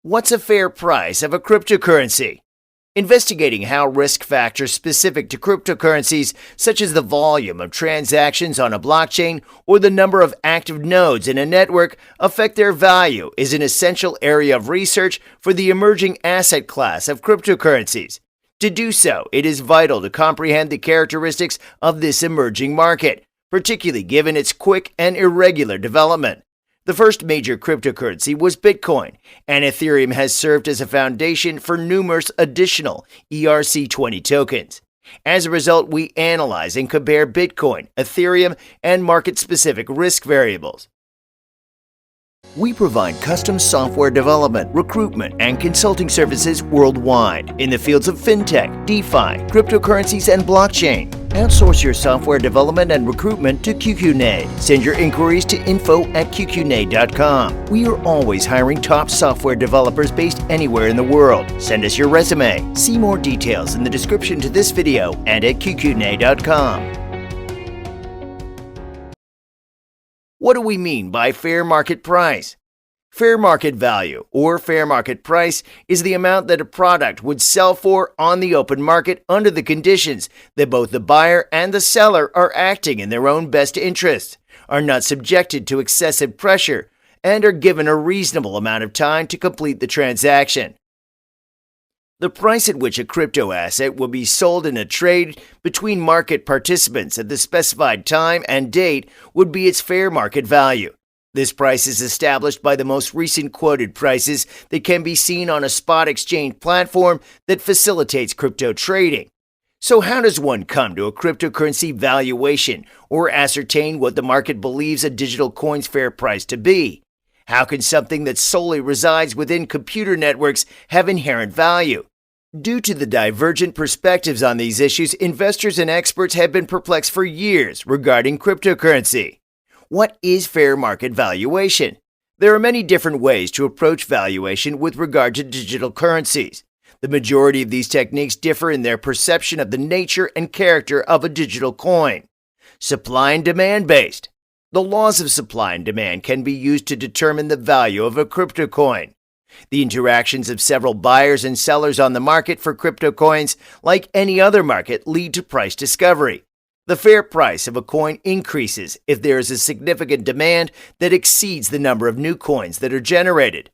What's a fair price of a cryptocurrency? Investigating how risk factors specific to cryptocurrencies, such as the volume of transactions on a blockchain or the number of active nodes in a network, affect their value, is an essential area of research for the emerging asset class of cryptocurrencies. To do so, it is vital to comprehend the characteristics of this emerging market, particularly given its quick and irregular development. The first major cryptocurrency was Bitcoin, and Ethereum has served as a foundation for numerous additional ERC20 tokens. As a result, we analyze and compare Bitcoin, Ethereum, and market-specific risk variables. We provide custom software development, recruitment, and consulting services worldwide in the fields of fintech, DeFi, cryptocurrencies, and blockchain. Outsource your software development and recruitment to QQNADE. Send your inquiries to info@qqnade.com. We are always hiring top software developers based anywhere in the world. Send us your resume. See more details in the description to this video and at qqnade.com. What do we mean by fair market price? Fair market value, or fair market price, is the amount that a product would sell for on the open market under the conditions that both the buyer and the seller are acting in their own best interests, are not subjected to excessive pressure, and are given a reasonable amount of time to complete the transaction. The price at which a crypto asset will be sold in a trade between market participants at the specified time and date would be its fair market value. This price is established by the most recent quoted prices that can be seen on a spot exchange platform that facilitates crypto trading. So how does one come to a cryptocurrency valuation or ascertain what the market believes a digital coin's fair price to be? How can something that solely resides within computer networks have inherent value? Due to the divergent perspectives on these issues, investors and experts have been perplexed for years regarding cryptocurrency. What is fair market valuation? There are many different ways to approach valuation with regard to digital currencies. The majority of these techniques differ in their perception of the nature and character of a digital coin. Supply and demand based. The laws of supply and demand can be used to determine the value of a crypto coin. The interactions of several buyers and sellers on the market for crypto coins, like any other market, lead to price discovery. The fair price of a coin increases if there is a significant demand that exceeds the number of new coins that are generated.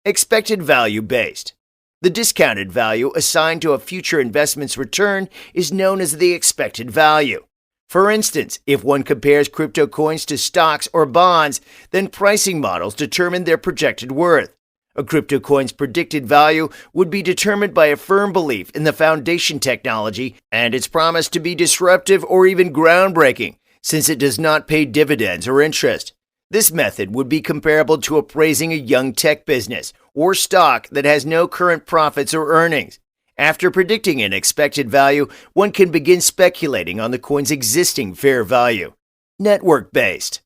Expected value based. The discounted value assigned to a future investment's return is known as the expected value. For instance, if one compares crypto coins to stocks or bonds, then pricing models determine their projected worth. A crypto coin's predicted value would be determined by a firm belief in the foundation technology and its promise to be disruptive or even groundbreaking, since it does not pay dividends or interest. This method would be comparable to appraising a young tech business or stock that has no current profits or earnings. After predicting an expected value, one can begin speculating on the coin's existing fair value. Network-based.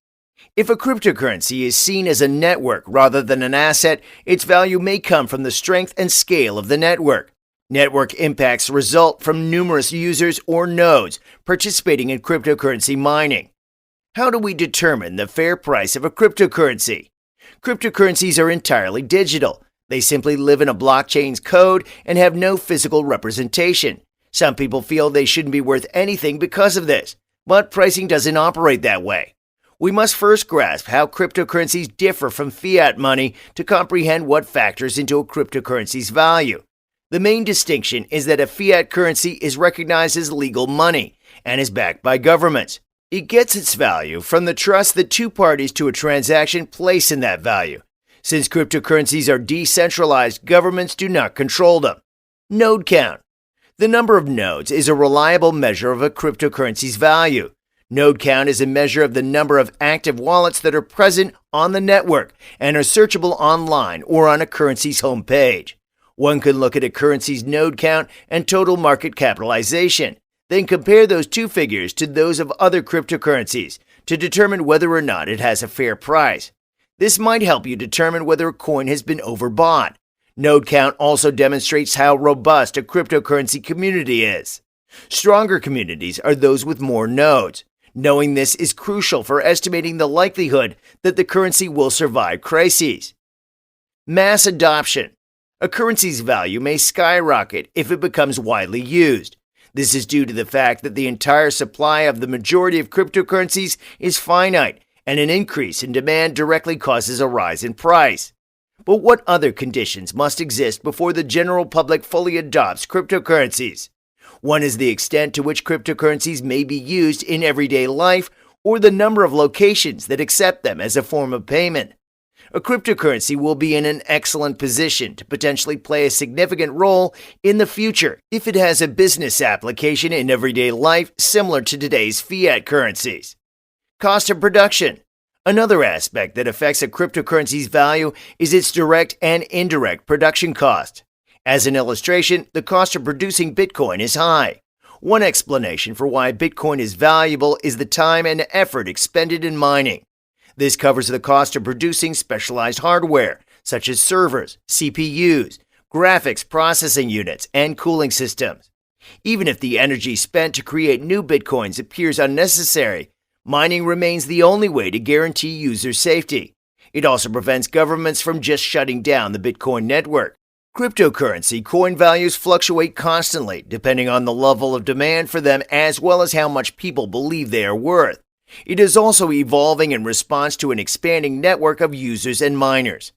If a cryptocurrency is seen as a network rather than an asset, its value may come from the strength and scale of the network. Network impacts result from numerous users or nodes participating in cryptocurrency mining. How do we determine the fair price of a cryptocurrency? Cryptocurrencies are entirely digital. They simply live in a blockchain's code and have no physical representation. Some people feel they shouldn't be worth anything because of this, but pricing doesn't operate that way. We must first grasp how cryptocurrencies differ from fiat money to comprehend what factors into a cryptocurrency's value. The main distinction is that a fiat currency is recognized as legal money and is backed by governments. It gets its value from the trust that two parties to a transaction place in that value. Since cryptocurrencies are decentralized, governments do not control them. Node count. The number of nodes is a reliable measure of a cryptocurrency's value. Node count is a measure of the number of active wallets that are present on the network and are searchable online or on a currency's homepage. One can look at a currency's node count and total market capitalization, then compare those two figures to those of other cryptocurrencies to determine whether or not it has a fair price. This might help you determine whether a coin has been overbought. Node count also demonstrates how robust a cryptocurrency community is. Stronger communities are those with more nodes. Knowing this is crucial for estimating the likelihood that the currency will survive crises. Mass adoption. A currency's value may skyrocket if it becomes widely used. This is due to the fact that the entire supply of the majority of cryptocurrencies is finite, and an increase in demand directly causes a rise in price. But what other conditions must exist before the general public fully adopts cryptocurrencies? One is the extent to which cryptocurrencies may be used in everyday life or the number of locations that accept them as a form of payment. A cryptocurrency will be in an excellent position to potentially play a significant role in the future if it has a business application in everyday life similar to today's fiat currencies. Cost of production. Another aspect that affects a cryptocurrency's value is its direct and indirect production cost. As an illustration, the cost of producing Bitcoin is high. One explanation for why Bitcoin is valuable is the time and effort expended in mining. This covers the cost of producing specialized hardware, such as servers, CPUs, graphics processing units, and cooling systems. Even if the energy spent to create new Bitcoins appears unnecessary, mining remains the only way to guarantee user safety. It also prevents governments from just shutting down the Bitcoin network. Cryptocurrency coin values fluctuate constantly, depending on the level of demand for them as well as how much people believe they are worth. It is also evolving in response to an expanding network of users and miners.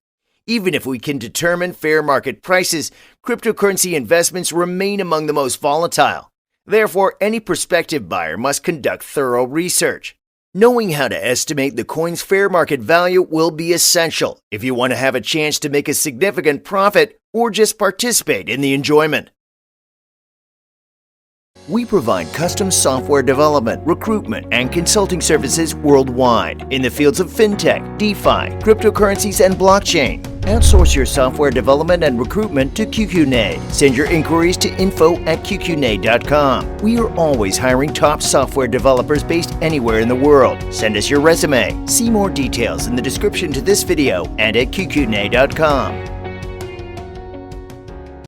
Even if we can determine fair market prices, cryptocurrency investments remain among the most volatile. Therefore, any prospective buyer must conduct thorough research. Knowing how to estimate the coin's fair market value will be essential if you want to have a chance to make a significant profit or just participate in the enjoyment. We provide custom software development, recruitment, and consulting services worldwide in the fields of fintech, DeFi, cryptocurrencies, and blockchain. Outsource your software development and recruitment to QQNade. Send your inquiries to info@qqnade.com. We are always hiring top software developers based anywhere in the world. Send us your resume. See more details in the description to this video and at qqnade.com.